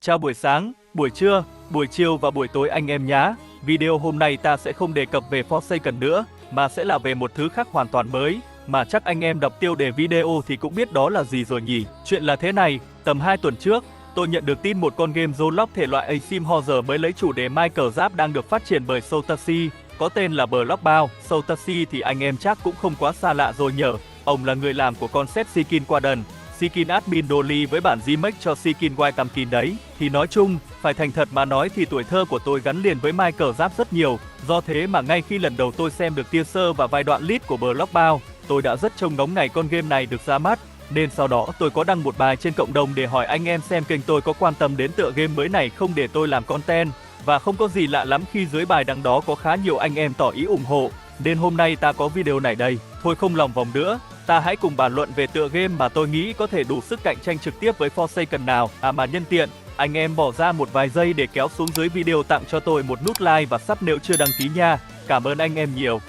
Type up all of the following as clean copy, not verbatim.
Chào buổi sáng, buổi trưa, buổi chiều và buổi tối anh em nhá. Video hôm nay ta sẽ không đề cập về Forsaken nữa, mà sẽ là về một thứ khác hoàn toàn mới, mà chắc anh em đọc tiêu đề video thì cũng biết đó là gì rồi nhỉ. Chuyện là thế này, tầm 2 tuần trước, tôi nhận được tin một con game Roblox thể loại Asim Horror mới lấy chủ đề Minecraft đang được phát triển bởi Soultacy, có tên là Blockbound. Soultacy thì anh em chắc cũng không quá xa lạ rồi nhở. Ông là người làm của concept Skin Quadrant, Skin Admin Dolly với bản remake cho Skin White Pumpkin đấy. Thì nói chung, phải thành thật mà nói thì tuổi thơ của tôi gắn liền với Minecraft rất nhiều. Do thế mà ngay khi lần đầu tôi xem được teaser và vài đoạn lead của Blockbound, tôi đã rất trông ngóng ngày con game này được ra mắt. Nên sau đó tôi có đăng một bài trên cộng đồng để hỏi anh em xem kênh tôi có quan tâm đến tựa game mới này không để tôi làm content. Và không có gì lạ lắm khi dưới bài đăng đó có khá nhiều anh em tỏ ý ủng hộ. Nên hôm nay ta có video này đây. Thôi không lòng vòng nữa, ta hãy cùng bàn luận về tựa game mà tôi nghĩ có thể đủ sức cạnh tranh trực tiếp với Forsaken nào. Mà nhân tiện, anh em bỏ ra một vài giây để kéo xuống dưới video tặng cho tôi một nút like và sub nếu chưa đăng ký nha. Cảm ơn anh em nhiều.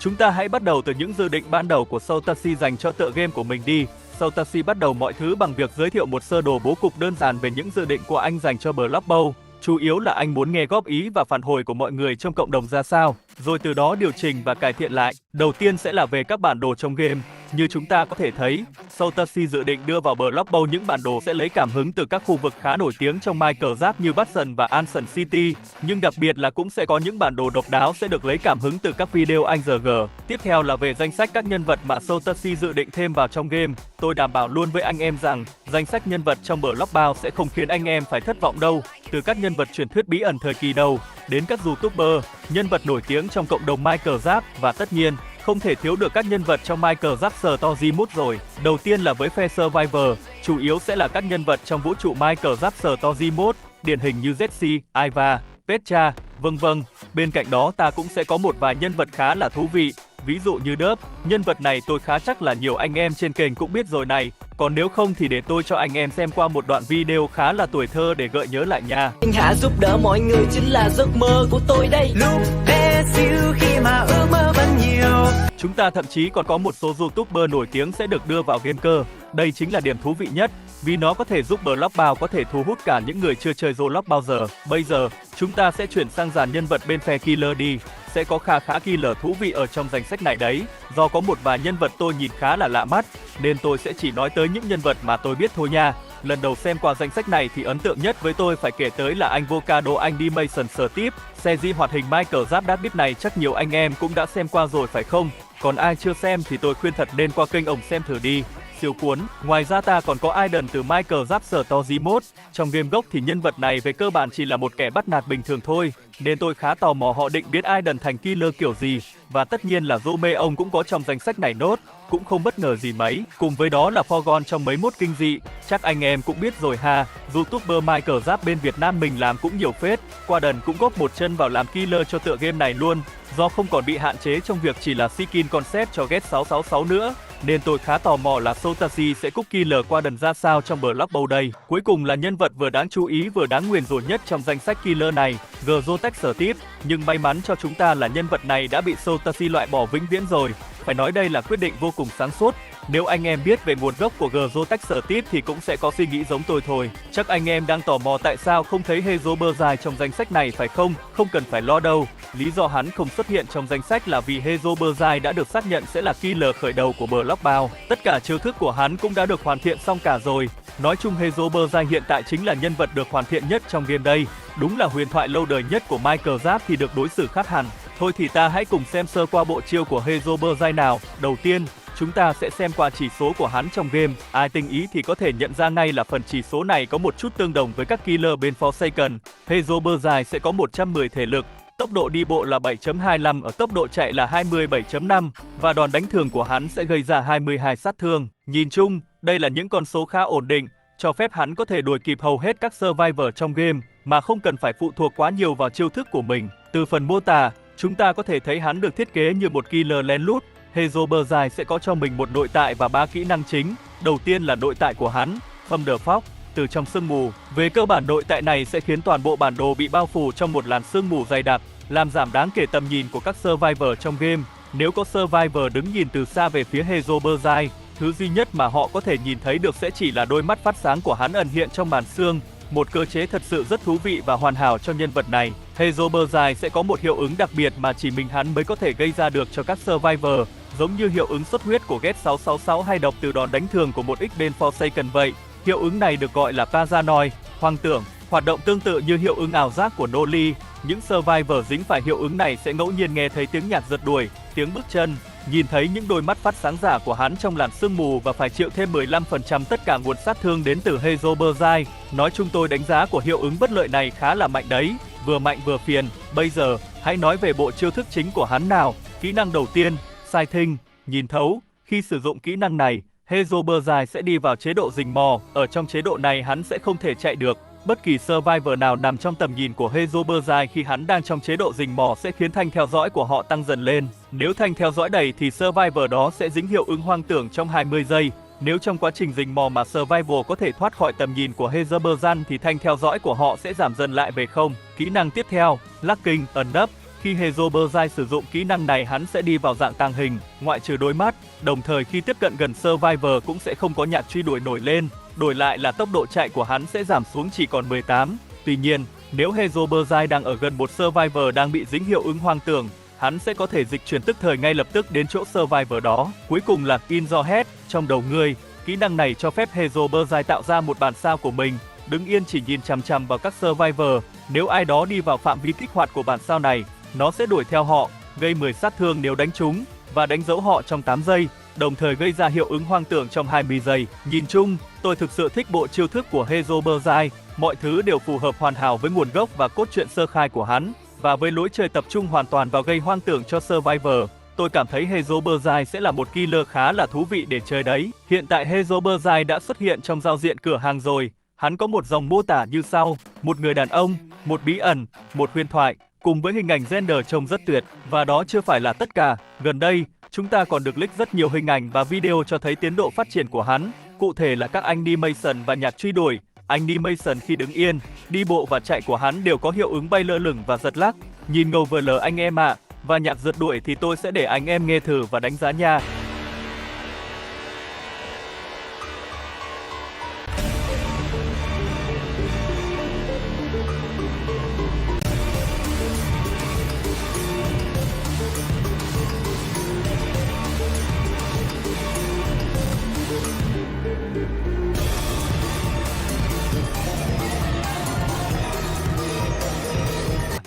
Chúng ta hãy bắt đầu từ những dự định ban đầu của Soultacy dành cho tựa game của mình đi. Soultacy bắt đầu mọi thứ bằng việc giới thiệu một sơ đồ bố cục đơn giản về những dự định của anh dành cho Blockbound. Chủ yếu là anh muốn nghe góp ý và phản hồi của mọi người trong cộng đồng ra sao, rồi từ đó điều chỉnh và cải thiện lại. Đầu tiên sẽ là về các bản đồ trong game. Như chúng ta có thể thấy, Soultacy dự định đưa vào Blockbound những bản đồ sẽ lấy cảm hứng từ các khu vực khá nổi tiếng trong Minecraft như Bastion và Ancient City, nhưng đặc biệt là cũng sẽ có những bản đồ độc đáo sẽ được lấy cảm hứng từ các video anh RG. Tiếp theo là về danh sách các nhân vật mà Soultacy dự định thêm vào trong game. Tôi đảm bảo luôn với anh em rằng, danh sách nhân vật trong Blockbound sẽ không khiến anh em phải thất vọng đâu. Từ các nhân vật truyền thuyết bí ẩn thời kỳ đầu, đến các YouTuber, nhân vật nổi tiếng trong cộng đồng Minecraft và tất nhiên, không thể thiếu được các nhân vật trong Minecraft Story Mode rồi. Đầu tiên là với phe Survivor, chủ yếu sẽ là các nhân vật trong vũ trụ Minecraft Story Mode, điển hình như Jesse, Iva, Petra, vân vân. Bên cạnh đó ta cũng sẽ có một vài nhân vật khá là thú vị, ví dụ như Dub. Nhân vật này tôi khá chắc là nhiều anh em trên kênh cũng biết rồi này. Còn nếu không thì để tôi cho anh em xem qua một đoạn video khá là tuổi thơ để gợi nhớ lại nha. Anh Hạ giúp đỡ mọi người chính là giấc mơ của tôi đây. Lúc bé xíu khi mà ước mơ vẫn nhiều. Chúng ta thậm chí còn có một số YouTuber nổi tiếng sẽ được đưa vào game cơ. Đây chính là điểm thú vị nhất, vì nó có thể giúp Blockbound có thể thu hút cả những người chưa chơi Roblox bao giờ. Bây giờ, chúng ta sẽ chuyển sang dàn nhân vật bên phe Killer đi. Sẽ có khá killer thú vị ở trong danh sách này đấy. Do có một vài nhân vật tôi nhìn khá là lạ mắt, nên tôi sẽ chỉ nói tới những nhân vật mà tôi biết thôi nha. Lần đầu xem qua danh sách này thì ấn tượng nhất với tôi phải kể tới là anh Vocado Animation Steve. Series hoạt hình Minecraft Dabbit này chắc nhiều anh em cũng đã xem qua rồi phải không? Còn ai chưa xem thì tôi khuyên thật nên qua kênh ổng xem thử đi. Siêu cuốn. Ngoài ra ta còn có Aiden từ Minecraft Story Mode. Trong game gốc thì nhân vật này về cơ bản chỉ là một kẻ bắt nạt bình thường thôi, nên tôi khá tò mò họ định biến Aiden thành killer kiểu gì. Và tất nhiên là Rome ông cũng có trong danh sách này nốt, cũng không bất ngờ gì mấy. Cùng với đó là Forgon trong mấy mốt kinh dị, chắc anh em cũng biết rồi ha. YouTuber Minecraft bên Việt Nam mình làm cũng nhiều phết. Quadrant cũng góp một chân vào làm killer cho tựa game này luôn, do không còn bị hạn chế trong việc chỉ là skin concept cho Get 666 nữa. Nên tôi khá tò mò là Soultacy sẽ cúp killer Quadrant ra sao trong Blockbound đây. Cuối cùng là nhân vật vừa đáng chú ý vừa đáng nguyền rủa nhất trong danh sách killer này, Grotex Steve. Nhưng may mắn cho chúng ta là nhân vật này đã bị Soultacy loại bỏ vĩnh viễn rồi. Phải nói đây là quyết định vô cùng sáng suốt. Nếu anh em biết về nguồn gốc của Grotex Steve thì cũng sẽ có suy nghĩ giống tôi thôi. Chắc anh em đang tò mò tại sao không thấy Herobrine trong danh sách này phải không? Không cần phải lo đâu. Lý do hắn không xuất hiện trong danh sách là vì Herobrine đã được xác nhận sẽ là killer khởi đầu của Blockbound. Tất cả chiêu thức của hắn cũng đã được hoàn thiện xong cả rồi. Nói chung Herobrine hiện tại chính là nhân vật được hoàn thiện nhất trong game đây. Đúng là huyền thoại lâu đời nhất của Minecraft thì được đối xử khác hẳn. Thôi thì ta hãy cùng xem sơ qua bộ chiêu của Herobrine nào. Đầu tiên, chúng ta sẽ xem qua chỉ số của hắn trong game. Ai tinh ý thì có thể nhận ra ngay là phần chỉ số này có một chút tương đồng với các killer bên Forsaken. Herobrine sẽ có 110 thể lực, tốc độ đi bộ là 7.25, ở tốc độ chạy là 27.5 và đòn đánh thường của hắn sẽ gây ra 22 sát thương. Nhìn chung, đây là những con số khá ổn định, cho phép hắn có thể đuổi kịp hầu hết các survivor trong game mà không cần phải phụ thuộc quá nhiều vào chiêu thức của mình. Từ phần mô tả, chúng ta có thể thấy hắn được thiết kế như một killer lén lút. Herobrine sẽ có cho mình một nội tại và 3 kỹ năng chính. Đầu tiên là nội tại của hắn, Thunderfog, từ trong sương mù. Về cơ bản nội tại này sẽ khiến toàn bộ bản đồ bị bao phủ trong một làn sương mù dày đặc. làm giảm đáng kể tầm nhìn của các Survivor trong game. Nếu có Survivor đứng nhìn từ xa về phía Hezoberjai, thứ duy nhất mà họ có thể nhìn thấy được sẽ chỉ là đôi mắt phát sáng của hắn ẩn hiện trong màn sương. Một cơ chế thật sự rất thú vị và hoàn hảo cho nhân vật này. Hezoberjai sẽ có một hiệu ứng đặc biệt mà chỉ mình hắn mới có thể gây ra được cho các Survivor, giống như hiệu ứng xuất huyết của Get 666 hay độc từ đòn đánh thường của một X bên Forsaken vậy. Hiệu ứng này được gọi là Paranoid, hoang tưởng, hoạt động tương tự như hiệu ứng ảo giác của Noli. Những Survivor dính phải hiệu ứng này sẽ ngẫu nhiên nghe thấy tiếng nhạc rượt đuổi, tiếng bước chân, nhìn thấy những đôi mắt phát sáng giả của hắn trong làn sương mù và phải chịu thêm 15% tất cả nguồn sát thương đến từ Hezoberjai. Nói chung tôi đánh giá của hiệu ứng bất lợi này khá là mạnh đấy, vừa mạnh vừa phiền. Bây giờ, hãy nói về bộ chiêu thức chính của hắn nào. Kỹ năng đầu tiên, Sighting, nhìn thấu. Khi sử dụng kỹ năng này, Hezoberjai sẽ đi vào chế độ rình mò. Ở trong chế độ này hắn sẽ không thể chạy được. Bất kỳ Survivor nào nằm trong tầm nhìn của Hezoberjai khi hắn đang trong chế độ rình mò sẽ khiến thanh theo dõi của họ tăng dần lên. Nếu thanh theo dõi đầy thì Survivor đó sẽ dính hiệu ứng hoang tưởng trong 20 giây. Nếu trong quá trình rình mò mà Survivor có thể thoát khỏi tầm nhìn của Hezoberjai thì thanh theo dõi của họ sẽ giảm dần lại về không. Kỹ năng tiếp theo, Locking, ẩn nấp. Khi Hezoberjai sử dụng kỹ năng này hắn sẽ đi vào dạng tàng hình, ngoại trừ đôi mắt. Đồng thời khi tiếp cận gần Survivor cũng sẽ không có nhạc truy đuổi nổi lên. Đổi lại là tốc độ chạy của hắn sẽ giảm xuống chỉ còn 18. Tuy nhiên, nếu Hezoberjai đang ở gần một Survivor đang bị dính hiệu ứng hoang tưởng, hắn sẽ có thể dịch chuyển tức thời ngay lập tức đến chỗ Survivor đó. Cuối cùng là In Your Head, trong đầu ngươi. Kỹ năng này cho phép Hezoberjai tạo ra một bản sao của mình, đứng yên chỉ nhìn chằm chằm vào các Survivor. Nếu ai đó đi vào phạm vi kích hoạt của bản sao này, nó sẽ đuổi theo họ, gây 10 sát thương nếu đánh trúng và đánh dấu họ trong 8 giây, đồng thời gây ra hiệu ứng hoang tưởng trong 20 giây. Nhìn chung, tôi thực sự thích bộ chiêu thức của Hezoberjai, mọi thứ đều phù hợp hoàn hảo với nguồn gốc và cốt truyện sơ khai của hắn, và với lối chơi tập trung hoàn toàn vào gây hoang tưởng cho Survivor. Tôi cảm thấy Hezoberjai sẽ là một killer khá là thú vị để chơi đấy. Hiện tại Hezoberjai đã xuất hiện trong giao diện cửa hàng rồi. Hắn có một dòng mô tả như sau: một người đàn ông, một bí ẩn, một huyền thoại, cùng với hình ảnh render trông rất tuyệt. Và đó chưa phải là tất cả. Gần đây, chúng ta còn được leak rất nhiều hình ảnh và video cho thấy tiến độ phát triển của hắn. Cụ thể là các animation và nhạc truy đuổi. Animation khi đứng yên, đi bộ và chạy của hắn đều có hiệu ứng bay lơ lửng và giật lắc. Nhìn ngầu vờ lờ anh em ạ. Và nhạc rượt đuổi thì tôi sẽ để anh em nghe thử và đánh giá nha.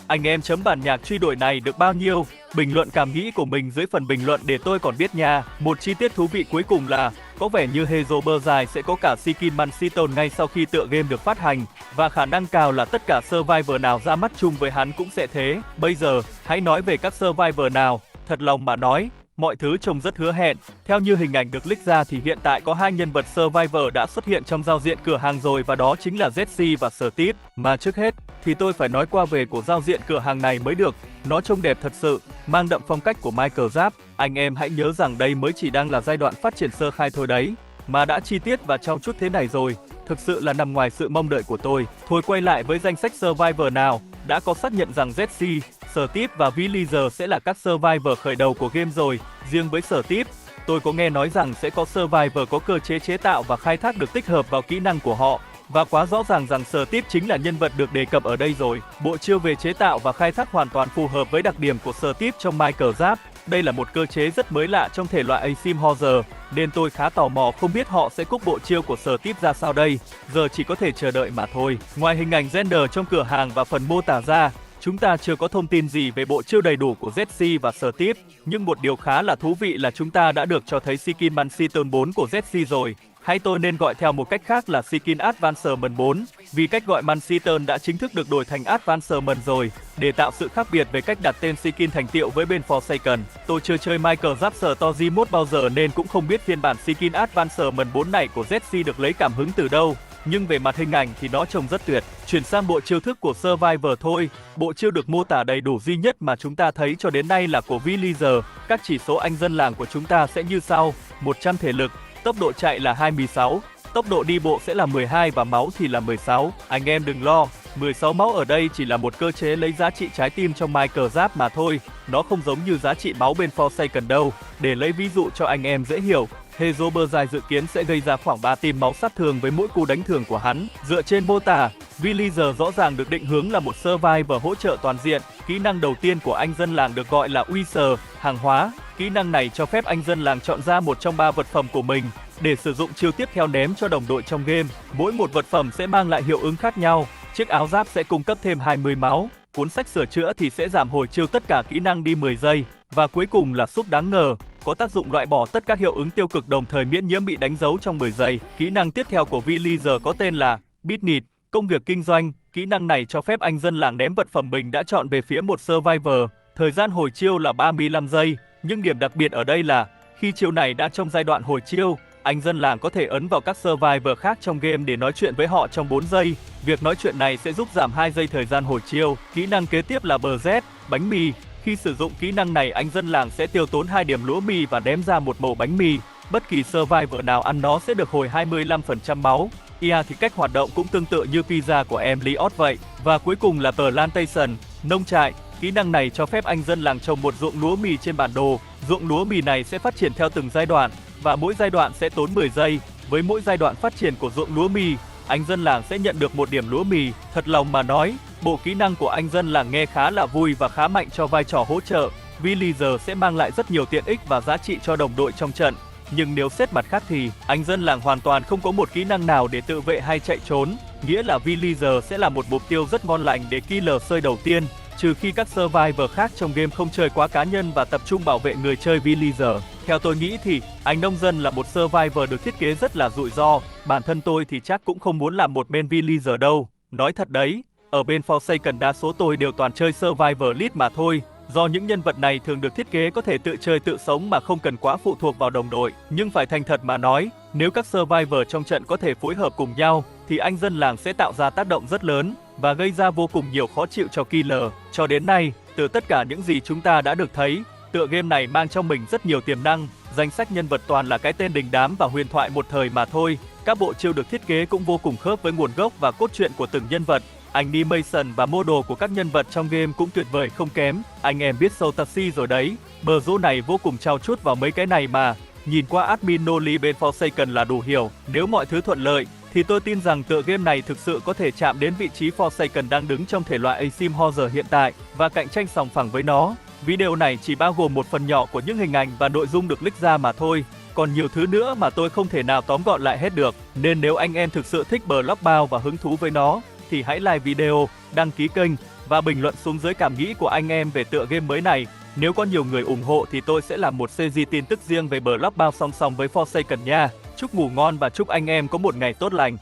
Anh em chấm bản nhạc truy đuổi này được bao nhiêu? Bình luận cảm nghĩ của mình dưới phần bình luận để tôi còn biết nha. Một chi tiết thú vị cuối cùng là có vẻ như Hezoberjai sẽ có cả skin Mansiton ngay sau khi tựa game được phát hành, và khả năng cao là tất cả Survivor nào ra mắt chung với hắn cũng sẽ thế. Bây giờ, hãy nói về các Survivor nào. Thật lòng mà nói, mọi thứ trông rất hứa hẹn. Theo như hình ảnh được leak ra thì hiện tại có 2 nhân vật Survivor đã xuất hiện trong giao diện cửa hàng rồi, và đó chính là Jesse và Steve. Mà trước hết thì tôi phải nói qua về của giao diện cửa hàng này mới được. Nó trông đẹp thật sự, mang đậm phong cách của Michael Giáp. Anh em hãy nhớ rằng đây mới chỉ đang là giai đoạn phát triển sơ khai thôi đấy, mà đã chi tiết và trau chuốt thế này rồi, thực sự là nằm ngoài sự mong đợi của tôi. Thôi quay lại với danh sách Survivor nào. Đã có xác nhận rằng Jesse, Steve và Villager sẽ là các Survivor khởi đầu của game rồi. Riêng với Steve, tôi có nghe nói rằng sẽ có Survivor có cơ chế chế tạo và khai thác được tích hợp vào kỹ năng của họ. Và quá rõ ràng rằng Steve chính là nhân vật được đề cập ở đây rồi. Bộ chiêu về chế tạo và khai thác hoàn toàn phù hợp với đặc điểm của Steve trong Michael Giáp. Đây là một cơ chế rất mới lạ trong thể loại Asim Horror, nên tôi khá tò mò không biết họ sẽ cúp bộ chiêu của Steve ra sao đây. Giờ chỉ có thể chờ đợi mà thôi. Ngoài hình ảnh render trong cửa hàng và phần mô tả ra, chúng ta chưa có thông tin gì về bộ chiêu đầy đủ của Jesse và Steve. Nhưng một điều khá là thú vị là chúng ta đã được cho thấy skin Mansiton 4 của Jesse rồi. Hay tôi nên gọi theo một cách khác là skin Advancement 4, vì cách gọi Mansiton đã chính thức được đổi thành Advancement rồi, để tạo sự khác biệt về cách đặt tên skin thành tựu với bên Forsaken. Tôi chưa chơi Michael Giáp Story Mode bao giờ nên cũng không biết phiên bản skin Advancement 4 này của Jesse được lấy cảm hứng từ đâu. Nhưng về mặt hình ảnh thì nó trông rất tuyệt. Chuyển sang bộ chiêu thức của Survivor thôi. Bộ chiêu được mô tả đầy đủ duy nhất mà chúng ta thấy cho đến nay là của Villager. Các chỉ số anh dân làng của chúng ta sẽ như sau: 100 thể lực, tốc độ chạy là 26, tốc độ đi bộ sẽ là 12 và máu thì là 16. Anh em đừng lo, 16 máu ở đây chỉ là một cơ chế lấy giá trị trái tim trong Minecraft mà thôi, nó không giống như giá trị máu bên Forsaken đâu. Để lấy ví dụ cho anh em dễ hiểu, Hezoberjai dự kiến sẽ gây ra khoảng 3 tim máu sát thương với mỗi cú đánh thường của hắn. Dựa trên mô tả, Villager rõ ràng được định hướng là một survivor hỗ trợ toàn diện. Kỹ năng đầu tiên của anh dân làng được gọi là Wither, hàng hóa. Kỹ năng này cho phép anh dân làng chọn ra một trong 3 vật phẩm của mình để sử dụng chiêu tiếp theo ném cho đồng đội trong game. Mỗi một vật phẩm sẽ mang lại hiệu ứng khác nhau. Chiếc áo giáp sẽ cung cấp thêm 20 máu. Cuốn sách sửa chữa thì sẽ giảm hồi chiêu tất cả kỹ năng đi 10 giây. Và cuối cùng là xúc đáng ngờ, có tác dụng loại bỏ tất các hiệu ứng tiêu cực đồng thời miễn nhiễm bị đánh dấu trong 10 giây. Kỹ năng tiếp theo của Villager có tên là Business, công việc kinh doanh. Kỹ năng này cho phép anh dân làng ném vật phẩm mình đã chọn về phía một survivor. Thời gian hồi chiêu là 35 giây, nhưng điểm đặc biệt ở đây là khi chiêu này đã trong giai đoạn hồi chiêu, anh dân làng có thể ấn vào các survivor khác trong game để nói chuyện với họ trong 4 giây. Việc nói chuyện này sẽ giúp giảm 2 giây thời gian hồi chiêu. Kỹ năng kế tiếp là BZ, bánh mì. Khi sử dụng kỹ năng này, anh dân làng sẽ tiêu tốn 2 điểm lúa mì và ném ra một mẩu bánh mì. Bất kỳ survivor nào ăn nó sẽ được hồi 25% máu. Thì cách hoạt động cũng tương tự như pizza của Emliot vậy. Và cuối cùng là Plantation, nông trại. Kỹ năng này cho phép anh dân làng trồng một ruộng lúa mì trên bản đồ. Ruộng lúa mì này sẽ phát triển theo từng giai đoạn và mỗi giai đoạn sẽ tốn 10 giây. Với mỗi giai đoạn phát triển của ruộng lúa mì, anh dân làng sẽ nhận được 1 điểm lúa mì. Thật lòng mà nói, bộ kỹ năng của anh dân làng nghe khá là vui và khá mạnh cho vai trò hỗ trợ. Villager sẽ mang lại rất nhiều tiện ích và giá trị cho đồng đội trong trận. Nhưng nếu xét mặt khác thì anh dân làng hoàn toàn không có một kỹ năng nào để tự vệ hay chạy trốn. Nghĩa là Villager sẽ là một mục tiêu rất ngon lành để killer sơi đầu tiên, trừ khi các survivor khác trong game không chơi quá cá nhân và tập trung bảo vệ người chơi Villager. Theo tôi nghĩ thì anh nông dân là một survivor được thiết kế rất là rủi ro. Bản thân tôi thì chắc cũng không muốn làm một main Villager đâu. Nói thật đấy, ở bên Forsaken đa số tôi đều toàn chơi survivor lead mà thôi. Do những nhân vật này thường được thiết kế có thể tự chơi tự sống mà không cần quá phụ thuộc vào đồng đội. Nhưng phải thành thật mà nói, nếu các survivor trong trận có thể phối hợp cùng nhau, thì anh dân làng sẽ tạo ra tác động rất lớn và gây ra vô cùng nhiều khó chịu cho killer. Cho đến nay, từ tất cả những gì chúng ta đã được thấy, tựa game này mang trong mình rất nhiều tiềm năng. Danh sách nhân vật toàn là cái tên đình đám và huyền thoại một thời mà thôi. Các bộ chiêu được thiết kế cũng vô cùng khớp với nguồn gốc và cốt truyện của từng nhân vật. Animation và mô đồ của các nhân vật trong game cũng tuyệt vời không kém. Anh em biết Sotashi rồi đấy, bờ rỗ này vô cùng trau chuốt vào mấy cái này mà. Nhìn qua admin Noli bên Forsaken là đủ hiểu. Nếu mọi thứ thuận lợi, thì tôi tin rằng tựa game này thực sự có thể chạm đến vị trí Forsaken đang đứng trong thể loại Asim Horror hiện tại và cạnh tranh sòng phẳng với nó. Video này chỉ bao gồm một phần nhỏ của những hình ảnh và nội dung được leak ra mà thôi. Còn nhiều thứ nữa mà tôi không thể nào tóm gọn lại hết được. Nên nếu anh em thực sự thích Bloodbound và hứng thú với nó, thì hãy like video, đăng ký kênh và bình luận xuống dưới cảm nghĩ của anh em về tựa game mới này. Nếu có nhiều người ủng hộ thì tôi sẽ làm một series tin tức riêng về Bloodbound song song với Forsaken nha. Chúc ngủ ngon và chúc anh em có một ngày tốt lành.